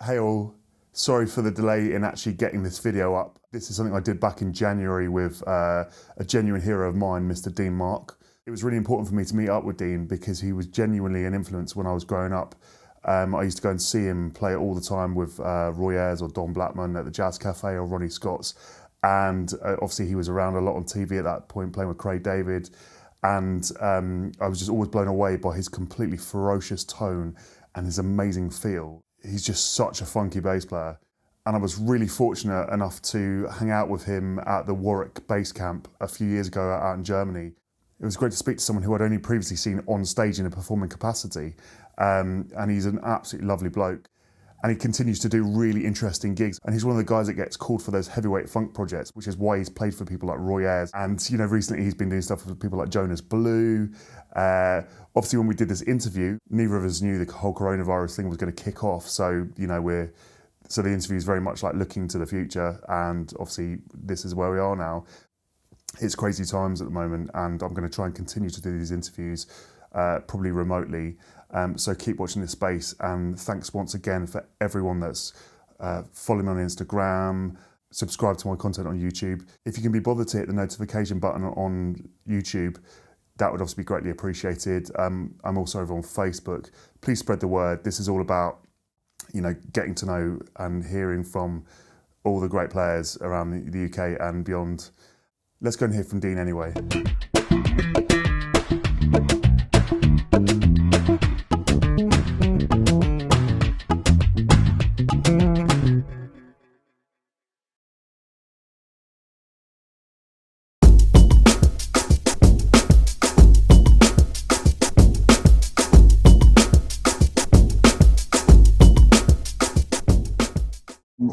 Hey all, sorry for the delay in actually getting this video up. This is something I did back in January with a genuine hero of mine, Mr. Demark. It was really important for me to meet up with Dean because he was genuinely an influence when I was growing up. I used to go and see him play all the time with Roy Ayers or Don Blackman at the Jazz Cafe or Ronnie Scott's. And obviously he was around a lot on TV at that point, playing with Craig David. And I was just always blown away by his completely ferocious tone and his amazing feel. He's just such a funky bass player. And I was really fortunate enough to hang out with him at the Warwick bass camp a few years ago out in Germany. It was great to speak to someone who I'd only previously seen on stage in a performing capacity. And he's an absolutely lovely bloke. And he continues to do really interesting gigs. And he's one of the guys that gets called for those heavyweight funk projects, which is why he's played for people like Roy Ayers. And, you know, recently he's been doing stuff with people like Jonas Blue. Obviously, when we did this interview, neither of us knew the whole coronavirus thing was going to kick off. So, you know, so the interview is very much like looking to the future. And obviously, this is where we are now. It's crazy times at the moment, and I'm going to try and continue to do these interviews, probably remotely. So keep watching this space, and thanks once again for everyone that's following me on Instagram, subscribe to my content on YouTube. If you can be bothered to hit the notification button on YouTube, that would obviously be greatly appreciated. I'm also over on Facebook. Please spread the word. This is all about, you know, getting to know and hearing from all the great players around the UK and beyond. Let's go and hear from Dean anyway.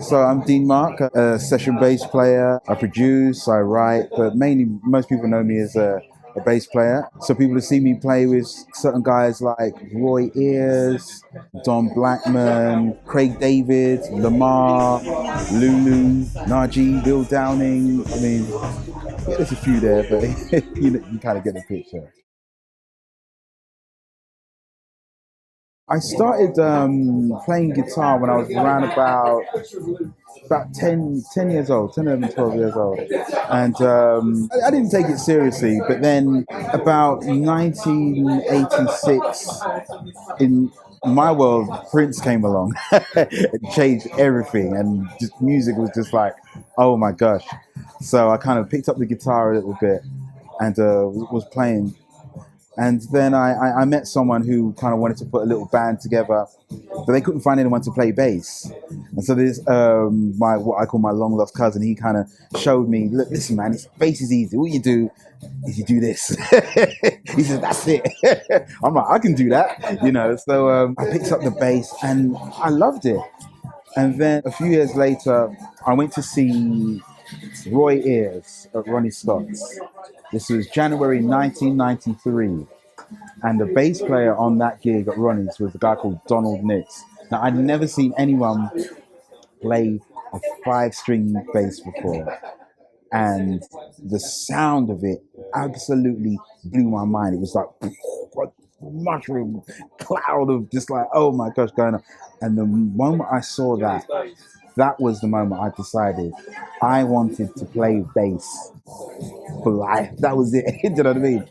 So I'm Demark, a session bass player. I produce, I write, but mainly most people know me as a bass player. So people have seen me play with certain guys like Roy Ayers, Don Blackman, Craig David, Lamar, Lulu, Najee, Bill Downing. I mean, yeah, there's a few there, but you kind of get the picture. I started playing guitar when I was around about 10 years old, 10, 11, 12 years old. And I didn't take it seriously, but then about 1986, in my world, Prince came along and changed everything. And just music was just like, oh my gosh. So I kind of picked up the guitar a little bit and was playing. And then I met someone who kind of wanted to put a little band together, but they couldn't find anyone to play bass. And so there's what I call my long lost cousin. He kind of showed me, look, listen, man, bass is easy. What you do is you do this. He says, that's it. I'm like, I can do that, you know. So I picked up the bass and I loved it. And then a few years later, I went to see Roy Ayers at Ronnie Scott's. This was January 1993, and the bass player on that gig at Ronnie's was a guy called Donald Nix. Now, I'd never seen anyone play a 5-string bass before, and the sound of it absolutely blew my mind. It was like a mushroom cloud of just like, oh my gosh, going on. And the moment I saw that, that was the moment I decided I wanted to play bass for life. That was it. You know what I mean?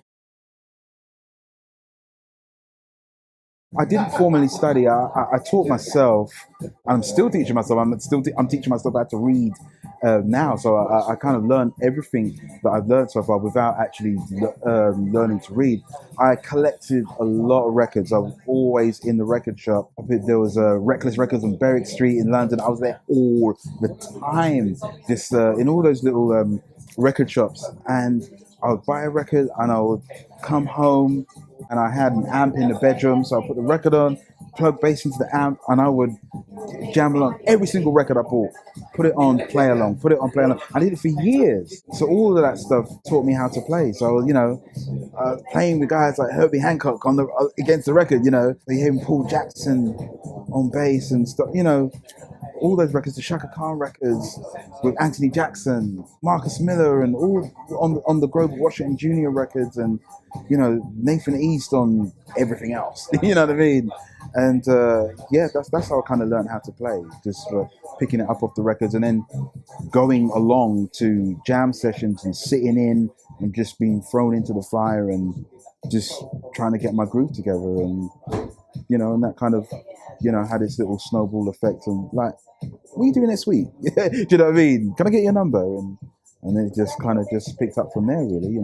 I didn't formally study. I taught myself. I'm still teaching myself. I'm teaching myself how to read now. So I kind of learned everything that I've learned so far without actually learning to read. I collected a lot of records. I was always in the record shop. There was Reckless Records on Berwick Street in London. I was there all the time, just in all those little record shops. And I would buy a record and I would come home and I had an amp in the bedroom. So I put the record on, plug bass into the amp, and I would jam along every single record I bought. Put it on, play along, put it on, play along. I did it for years. So all of that stuff taught me how to play. So, you know, playing with guys like Herbie Hancock against the record, you know, you hear Paul Jackson on bass and stuff, you know, all those records, the Shaka Khan records with Anthony Jackson, Marcus Miller, and all on the Grover Washington Jr. records, and Nathan East on everything else. You know what I mean? And that's how I kind of learned how to play, just picking it up off the records and then going along to jam sessions and sitting in and just being thrown into the fire and just trying to get my groove together, and and that kind of had this little snowball effect, and like, what are you doing next week? Do you know what I mean? Can I get your number? And then it just kind of just picked up from there, really.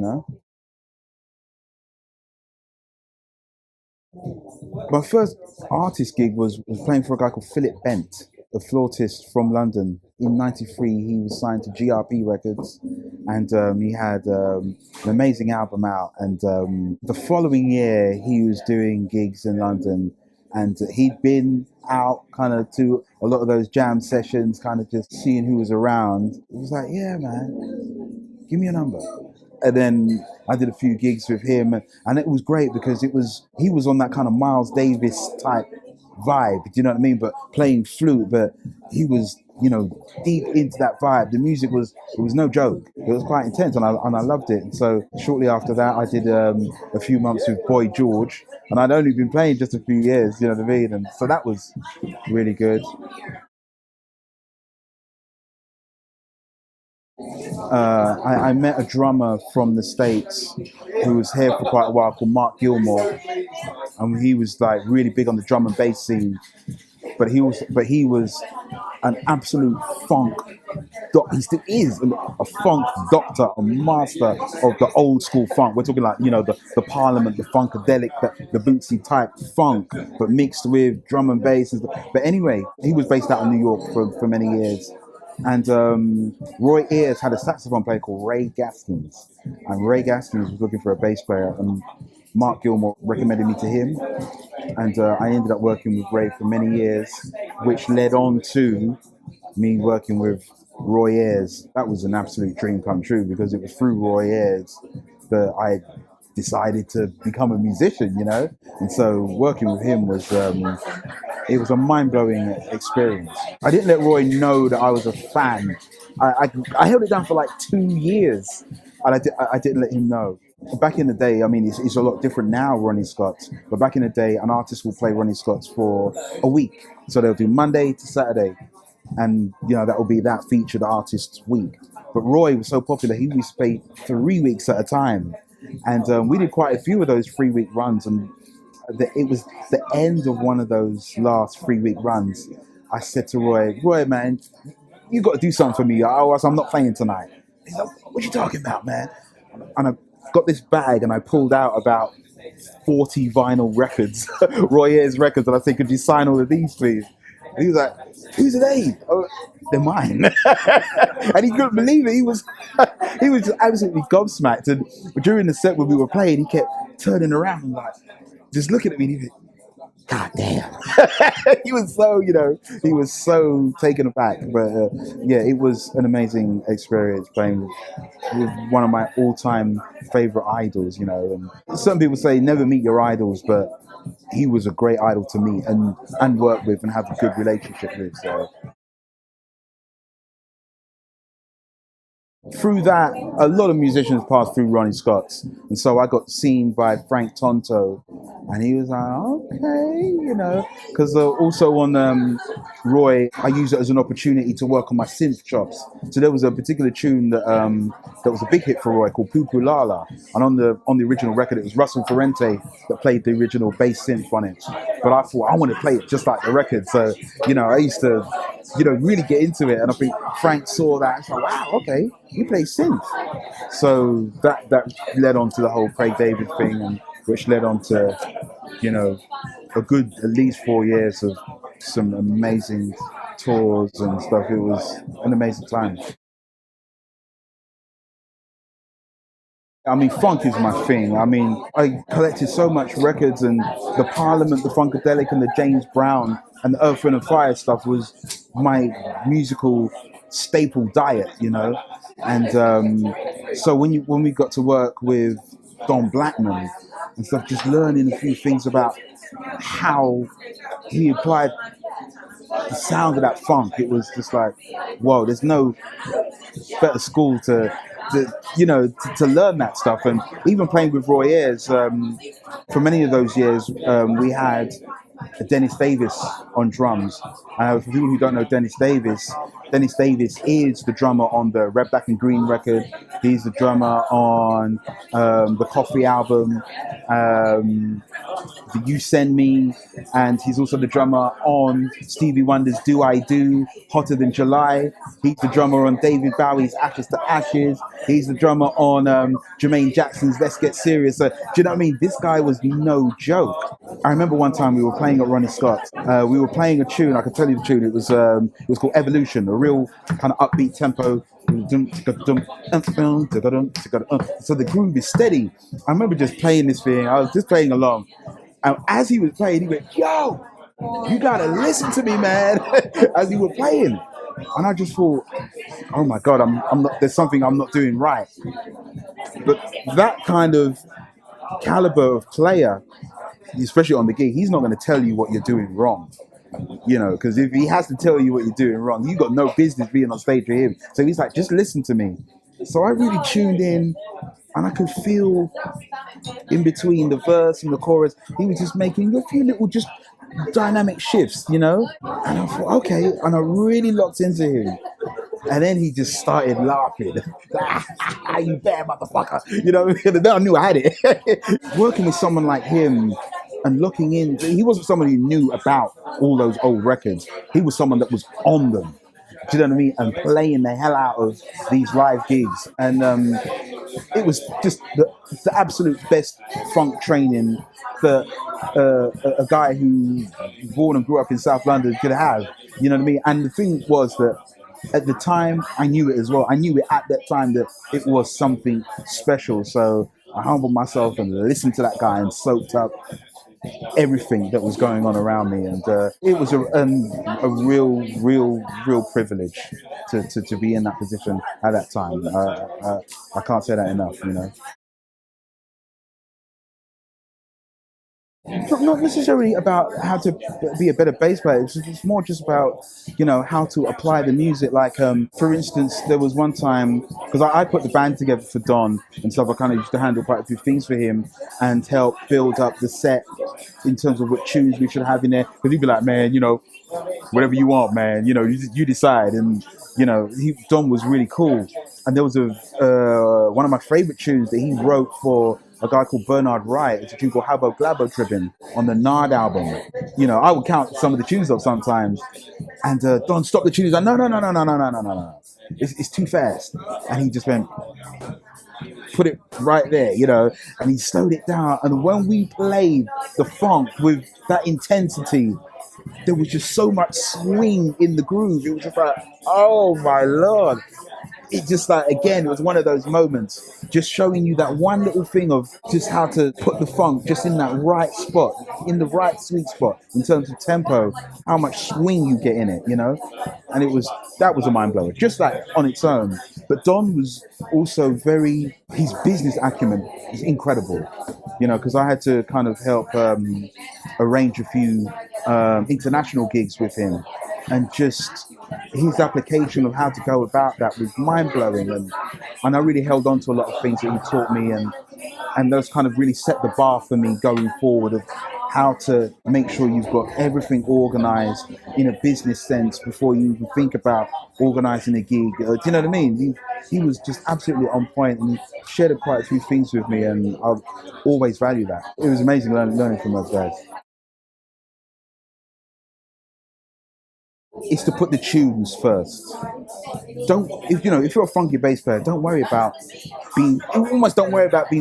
My first artist gig was playing for a guy called Philip Bent, a flautist from London. In '93, he was signed to GRP Records, and he had an amazing album out. And the following year, he was doing gigs in London, and he'd been out kind of to a lot of those jam sessions, kind of just seeing who was around. He was like, "Yeah, man, give me your number." And then I did a few gigs with him, and it was great because he was on that kind of Miles Davis type vibe, do you know what I mean? But playing flute, but he was, deep into that vibe. The music was no joke. It was quite intense, and I loved it. And so shortly after that, I did a few months with Boy George, and I'd only been playing just a few years, you know what I mean? And so that was really good. I met a drummer from the States who was here for quite a while called Mark Gilmore, and he was like really big on the drum and bass scene. But he was an absolute funk. He still is a funk doctor, a master of the old school funk. We're talking like the Parliament, the Funkadelic, the Bootsy type funk, but mixed with drum and bass. But anyway, he was based out in New York for many years. And Roy Ayers had a saxophone player called Ray Gaskins, and Ray Gaskins was looking for a bass player, and Mark Gilmore recommended me to him, and I ended up working with Ray for many years, which led on to me working with Roy Ayers. That was an absolute dream come true, because it was through Roy Ayers that I decided to become a musician, and so working with him was it was a mind-blowing experience. I didn't let Roy know that I was a fan. I held it down for like 2 years, and I didn't let him know. Back in the day, I mean, it's a lot different now, Ronnie Scott, but back in the day, an artist will play Ronnie Scott's for a week. So they'll do Monday to Saturday, and that will be that featured artist's week. But Roy was so popular, he used to play 3 weeks at a time. And we did quite a few of those 3-week runs, and it was the end of one of those last 3-week runs. I said to Roy, man, you got to do something for me, or else I'm not playing tonight. He's like, what you talking about, man? And I got this bag, and I pulled out about 40 vinyl records, Roy Ayers records, and I said, could you sign all of these, please? And he was like, whose are they? Oh, they're mine. And he couldn't believe it. He was just absolutely gobsmacked. And during the set when we were playing, he kept turning around and like just looking at me, and he was, God damn. He was so taken aback. But it was an amazing experience playing with one of my all-time favorite idols, And some people say never meet your idols, but he was a great idol to meet and work with and have a good relationship with. So through that, a lot of musicians passed through Ronnie Scott's, and so I got seen by Frank Tonto, and he was like, okay, because also on Roy, I used it as an opportunity to work on my synth chops. So there was a particular tune that was a big hit for Roy called Poo Poo Lala, and on the original record, it was Russell Ferrante that played the original bass synth on it. But I thought I want to play it just like the record, so I used to really get into it, and I think Frank saw that and said, wow, okay, you play synth. So that led on to the whole Craig David thing, and which led on to a good at least 4 years of some amazing tours and stuff. It was an amazing time. I mean, funk is my thing. I mean, I collected so much records, and the Parliament, the Funkadelic, and the James Brown and the Earth, Wind and Fire stuff was my musical staple diet, And so when we got to work with Don Blackman and stuff, just learning a few things about how he applied the sound of that funk, it was just like, whoa, there's no better school to learn that stuff. And even playing with Roy Ayers, for many of those years, we had Dennis Davis on drums. For people who don't know Dennis Davis is the drummer on the Red, Black and Green record. He's the drummer on the Coffee album, the You Send Me, and he's also the drummer on Stevie Wonder's Do I Do, Hotter Than July. He's the drummer on David Bowie's Ashes to Ashes. He's the drummer on Jermaine Jackson's Let's Get Serious. So, do you know what I mean? This guy was no joke. I remember one time we were playing at Ronnie Scott. We were playing a tune. I can tell you the tune. It was called Evolution, a real kind of upbeat tempo. So the groove is steady. I remember just playing this thing. I was just playing along. And as he was playing, he went, "Yo, you gotta listen to me, man," as he was playing. And I just thought, oh my God, I'm not, there's something I'm not doing right. But that kind of caliber of player, especially on the gig, he's not going to tell you what you're doing wrong. Because if he has to tell you what you're doing wrong, you got no business being on stage with him. So he's like, just listen to me. So I really tuned in, and I could feel in between the verse and the chorus, he was just making a few little just dynamic shifts, And I thought, okay, and I really locked into him. And then he just started laughing. You bad motherfucker. And then I knew I had it. Working with someone like him and looking in, he wasn't someone who knew about all those old records. He was someone that was on them. Do you know what I mean? And playing the hell out of these live gigs. And it was just the absolute best funk training that a guy who was born and grew up in South London could have. You know what I mean? And the thing was that at the time, I knew it as well. I knew it at that time that it was something special. So I humbled myself and listened to that guy and soaked up everything that was going on around me. And it was a real privilege to be in that position at that time. I can't say that enough, Not necessarily about how to be a better bass player. It's more just about, how to apply the music. Like, for instance, there was one time, because I put the band together for Don and stuff, I kind of used to handle quite a few things for him and help build up the set in terms of what tunes we should have in there. Because he'd be like, man, whatever you want, man, you decide. And, Don was really cool. And there was one of my favorite tunes that he wrote for a guy called Bernard Wright. It's a tune called Habbo Glabbo Trippin' on the Nard album. I would count some of the tunes up sometimes. And Don stopped the tune. He's like, no. It's too fast. And he just went, put it right there, and he slowed it down. And when we played the funk with that intensity, there was just so much swing in the groove. It was just like, oh my Lord. It just like, again, it was one of those moments just showing you that one little thing of just how to put the funk just in that right spot, in the right sweet spot in terms of tempo, how much swing you get in it, And that was a mind blower, just like on its own. But Don was also his business acumen is incredible, because I had to kind of help arrange a few international gigs with him. And just his application of how to go about that was mind-blowing. And I really held on to a lot of things that he taught me. And those kind of really set the bar for me going forward of how to make sure you've got everything organized in a business sense before you even think about organizing a gig. Do you know what I mean? He was just absolutely on point, and he shared quite a few things with me, and I'll always value that. It was amazing learning from those guys. Is to put the tunes first. If you're a funky bass player, don't worry about being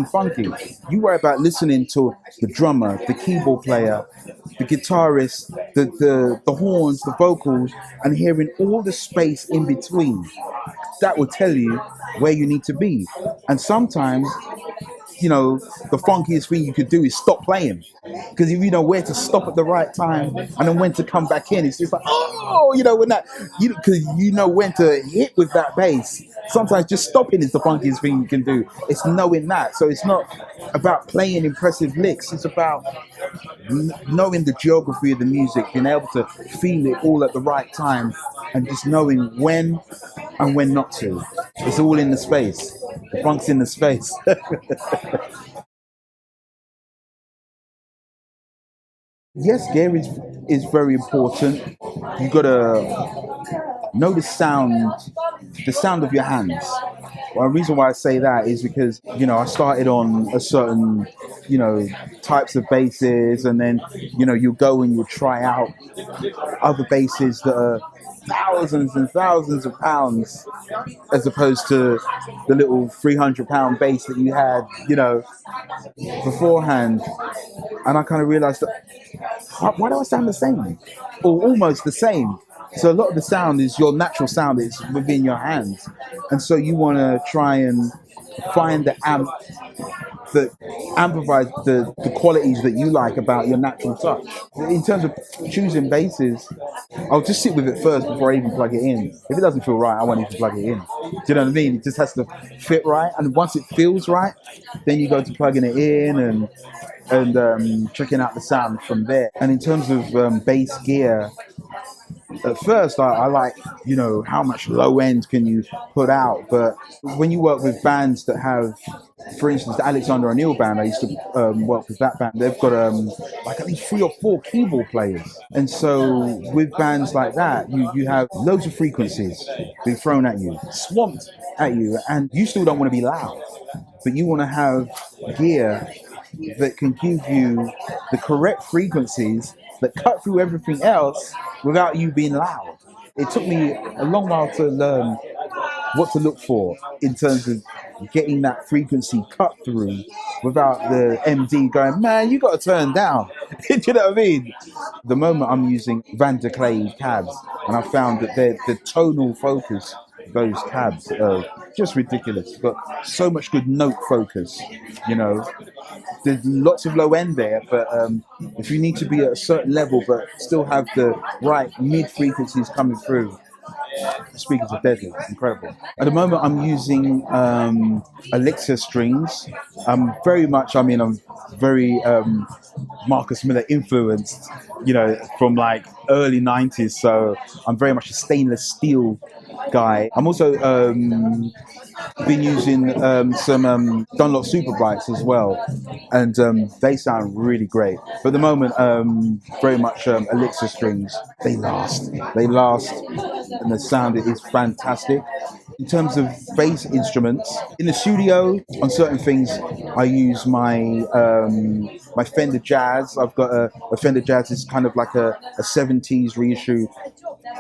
funky. You worry about listening to the drummer, the keyboard player, the guitarist, the horns, the vocals, and hearing all the space in between. That will tell you where you need to be. And sometimes, the funkiest thing you could do is stop playing. Because if you know where to stop at the right time and then when to come back in, it's just like, when that, because you know when to hit with that bass. Sometimes just stopping is the funkiest thing you can do. It's knowing that. So it's not about playing impressive licks. It's about knowing the geography of the music, being able to feel it all at the right time, and just knowing when and when not to. It's all in the space. The funk's in the space. Yes, gear is very important. You gotta know the sound of your hands. Well, the reason why I say that is because, I started on a certain, types of basses, and then, you go and you try out other basses that are thousands and thousands of pounds, as opposed to the little £300 bass that you had, beforehand. And I kind of realized that, why do I sound the same? Or almost the same? So a lot of the sound is your natural sound, it's within your hands. And so you want to try and find the amp that amplifies the qualities that you like about your natural touch. In terms of choosing basses, I'll just sit with it first before I even plug it in. If it doesn't feel right, I won't even plug it in. Do you know what I mean? It just has to fit right. And once it feels right, then you go to plugging it in and checking out the sound from there. And in terms of bass gear, at first I like, how much low end can you put out, but when you work with bands that have, for instance, the Alexander O'Neill band, I used to work with that band. They've got like at least 3 or 4 keyboard players, and so with bands like that, you have loads of frequencies being thrown at you, swamped at you, and you still don't want to be loud, but you want to have gear that can give you the correct frequencies that cut through everything else without you being loud. It took me a long while to learn what to look for in terms of getting that frequency cut through without the MD going, man, you got to turn down. Do you know what I mean? The moment I'm using Van der Clay cabs, and I found that the tonal focus of those cabs are just ridiculous. Got so much good note focus, There's lots of low end there, but if you need to be at a certain level but still have the right mid frequencies coming through, the speakers are deadly, incredible. At the moment, I'm using Elixir strings. I'm very Marcus Miller influenced, from like early 90s. So I'm very much a stainless steel guy. I'm also been using some Dunlop Superbrights as well, and they sound really great. But at the moment, very much Elixir strings. They last, and the sound is fantastic. In terms of bass instruments, in the studio, on certain things, I use my my Fender Jazz. I've got a Fender Jazz. It's kind of like a 70s reissue.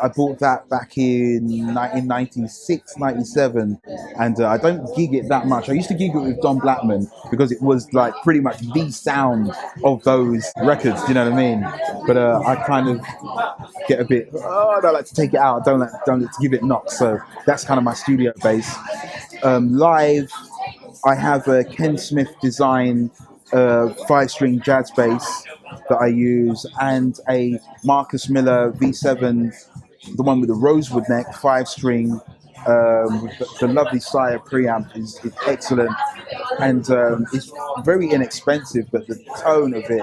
I bought that back in 1996, 97, and I don't gig it that much. I used to gig it with Don Blackman because it was like pretty much the sound of those records, do you know what I mean? But I kind of get a bit, I don't like to take it out, don't like to give it knocks, so that's kind of my studio bass. Live, I have a Ken Smith design 5-string jazz bass that I use, and a Marcus Miller V7, the one with the rosewood neck, 5-string, with the lovely Sire preamp is excellent, and it's very inexpensive, but the tone of it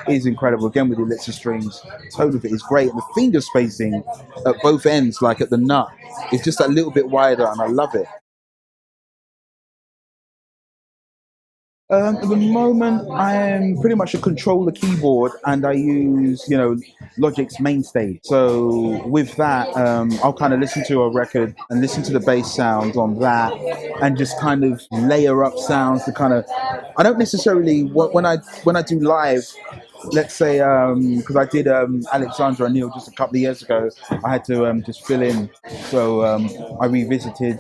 is incredible. Again, with the Elixir strings, the tone of it is great, and the finger spacing at both ends, like at the nut, is just a little bit wider, and I love it. At the moment, I'm pretty much a controller keyboard, and I use, Logic's Mainstage. So with that, I'll kind of listen to a record and listen to the bass sounds on that, and just kind of layer up sounds to kind of. I don't necessarily when I do live. Let's say, because I did Alexander O'Neill just a couple of years ago, I had to just fill in. So I revisited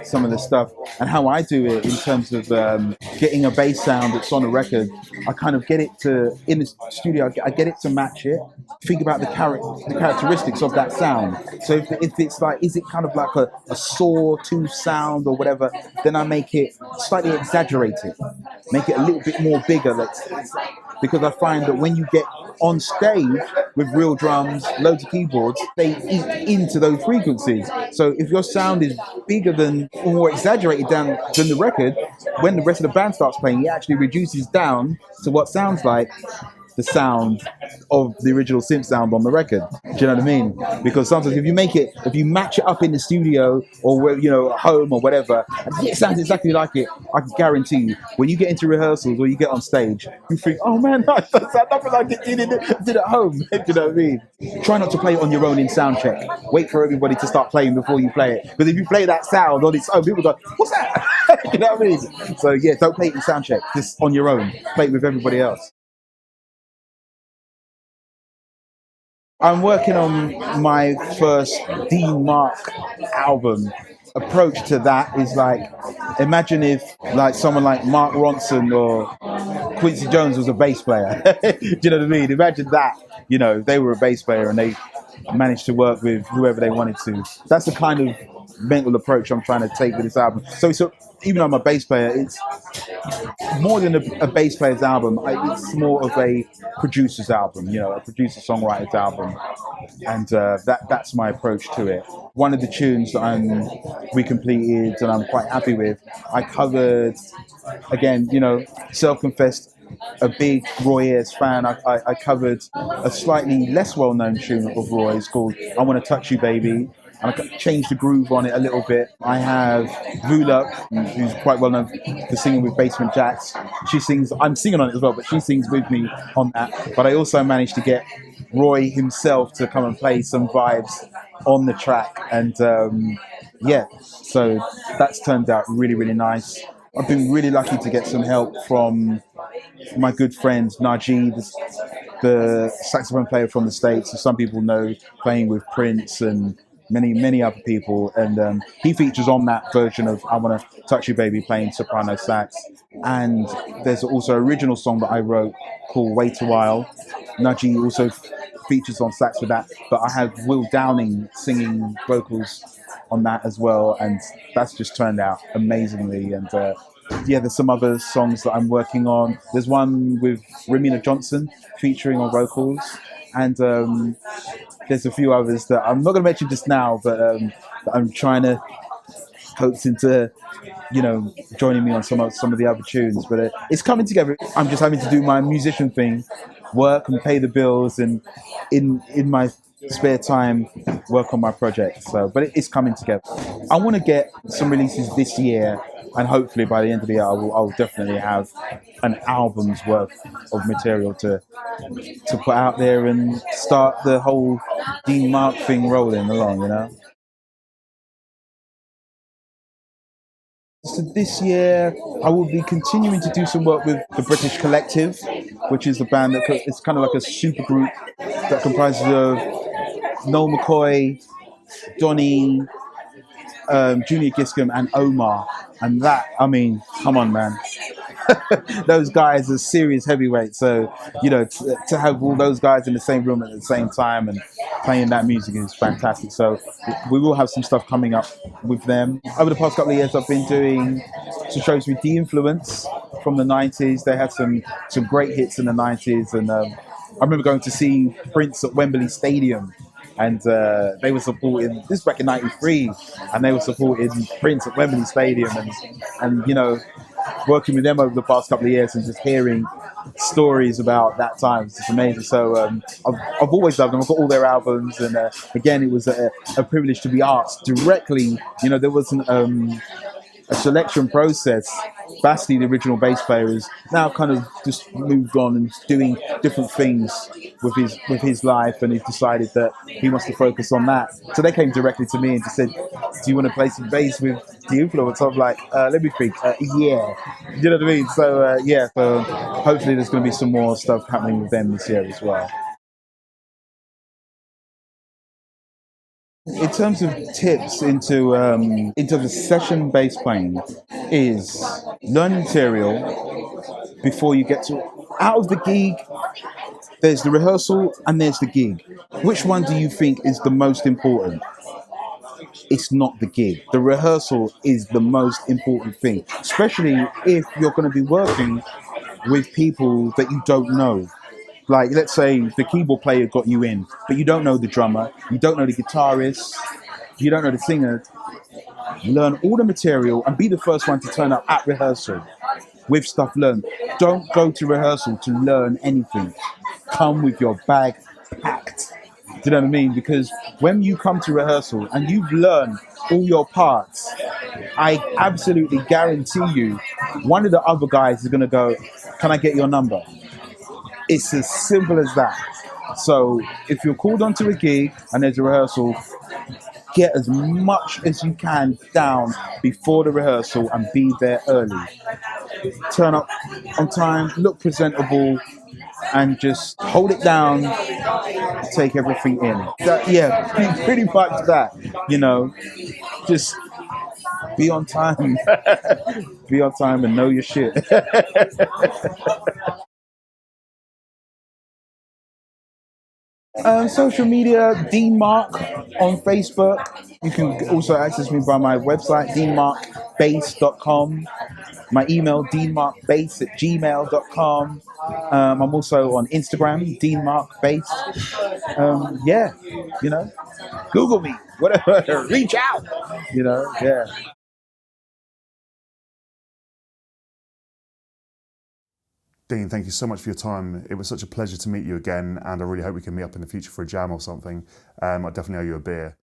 some of the stuff, and how I do it in terms of getting a bass sound that's on a record. I kind of get it to, in the studio, I get it to match it. Think about the characteristics of that sound. So if it's like, is it kind of like a sawtooth sound or whatever, then I make it slightly exaggerated, make it a little bit more bigger. Because I find that when you get on stage with real drums, loads of keyboards, they eat into those frequencies. So if your sound is bigger than, or more exaggerated than the record, when the rest of the band starts playing, it actually reduces down to what sounds like the sound of the original synth sound on the record. Do you know what I mean? Because sometimes if you match it up in the studio or at home or whatever, and it sounds exactly like it, I can guarantee you, when you get into rehearsals or you get on stage, you think, oh man, that sounds nothing like it did at home. Do you know what I mean? Try not to play it on your own in sound check. Wait for everybody to start playing before you play it. Because if you play that sound on its own, people go, what's that? You know what I mean? So yeah, don't play it in sound check. Just on your own. Play it with everybody else. I'm working on my first Demark album. Approach to that is like, imagine if like someone like Mark Ronson or Quincy Jones was a bass player. Do you know what I mean? Imagine that. They were a bass player and they managed to work with whoever they wanted to. That's the kind of mental approach I'm trying to take with this album. So even though I'm a bass player, it's more than a bass player's album. It's more of a producer's album, a producer-songwriter's album. And that's my approach to it. One of the tunes that we completed and I'm quite happy with, I covered, again, self-confessed, a big Roy Ayers fan. I covered a slightly less well-known tune of Roy's called I Want to Touch You Baby. And I changed the groove on it a little bit. I have Vula, who's quite well known for singing with Basement Jaxx. I'm singing on it as well, but she sings with me on that. But I also managed to get Roy himself to come and play some vibes on the track. And so that's turned out really, really nice. I've been really lucky to get some help from my good friend Najee, the saxophone player from the States, who some people know, playing with Prince and many other people, and he features on that version of I Want to Touch You Baby, playing soprano sax. And there's also an original song that I wrote called Wait a While. Najee also features on sax with that, but I have Will Downing singing vocals on that as well, and that's just turned out amazingly. And there's some other songs that I'm working on. There's one with Ramina Johnson featuring on vocals, and there's a few others that I'm not going to mention just now, but that I'm trying to coax into, joining me on some of the other tunes. But it's coming together. I'm just having to do my musician thing, work and pay the bills, and in my spare time work on my project. So, but it's coming together. I want to get some releases this year, and hopefully by the end of the year, I'll definitely have an album's worth of material to put out there and start the whole Demark thing rolling along, So this year, I will be continuing to do some work with the British Collective, which is a band it's kind of like a super group that comprises of Noel McCoy, Donny, Junior Giscombe, and Omar. And that, come on, man. Those guys are serious heavyweights. So, to have all those guys in the same room at the same time and playing that music is fantastic. So we will have some stuff coming up with them. Over the past couple of years, I've been doing some shows with The Influence from the 90s. They had some great hits in the 90s. And I remember going to see Prince at Wembley Stadium. And they were supporting, this is back in 93, and they were supporting Prince at Wembley Stadium. And working with them over the past couple of years and just hearing stories about that time, it's just amazing. So I've always loved them. I've got all their albums, and again, it was a privilege to be asked directly. There wasn't a selection process. Basti, the original bass player, is now kind of just moved on and doing different things with his life, and he's decided that he wants to focus on that. So they came directly to me and just said, "Do you want to play some bass with The Influence?" I'm like, "Let me think." Yeah, you know what I mean. So so hopefully there's going to be some more stuff happening with them this year as well. In terms of tips into the session bass playing, is learn material before you get to out of the gig. There's the rehearsal and there's the gig. Which one do you think is the most important? It's not the gig. The rehearsal is the most important thing, especially if you're going to be working with people that you don't know. Like, let's say the keyboard player got you in, but you don't know the drummer, you don't know the guitarist, you don't know the singer. Learn all the material and be the first one to turn up at rehearsal with stuff learned. Don't go to rehearsal to learn anything. come with your bag packed. Do you know what I mean? Because when you come to rehearsal and you've learned all your parts, I absolutely guarantee you, one of the other guys is going to go, "Can I get your number?" It's as simple as that. So if you're called onto a gig and there's a rehearsal, get as much as you can down before the rehearsal and be there early. Turn up on time, look presentable, and just hold it down, take everything in. Pretty much that, just be on time. Be on time and know your shit. Social media, Dean Mark on Facebook. You can also access me by my website, deanmarkbass.com. My email, deanmarkbass@gmail.com. I'm also on Instagram, deanmarkbass. Google me, whatever, reach out, yeah. Dean, thank you so much for your time. It was such a pleasure to meet you again, and I really hope we can meet up in the future for a jam or something. I definitely owe you a beer.